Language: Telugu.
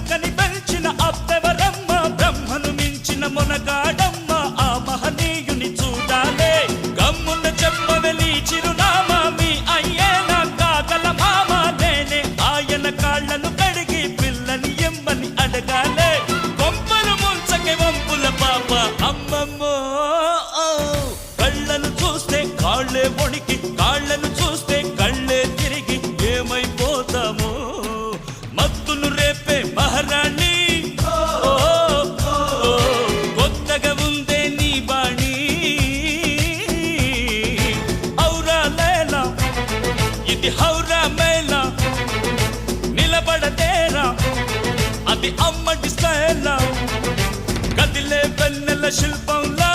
కని పెంచిన అప్పెవరమ్మ బ్రహ్మను మించిన మొనగాడమ్మ ఆ మహనీయుని చూడాలే గమ్మున చెప్పవెలి చిరునామా మీ అయ్యేనా కాగల మామ నేనే ఆయన కాళ్ళను కడిగి పిల్లని ఎమ్మని అడగాలే కొంపలు ముంచకే వంపుల పాప అమ్మమ్మో కళ్ళను చూస్తే కాళ్ళే వణికి కాళ్ళను చూస్తే కళ్ళే తిరిగి ఏమైపోతామో మత్తును రేపే మహారాణి కొత్తగా ఉందే నీ బాణి ఔరా లేలా ఇది హౌరా మేళా నిలబడతేరా అది అమ్మడి స్టైలా కదిలే వెన్నెల శిల్పంలా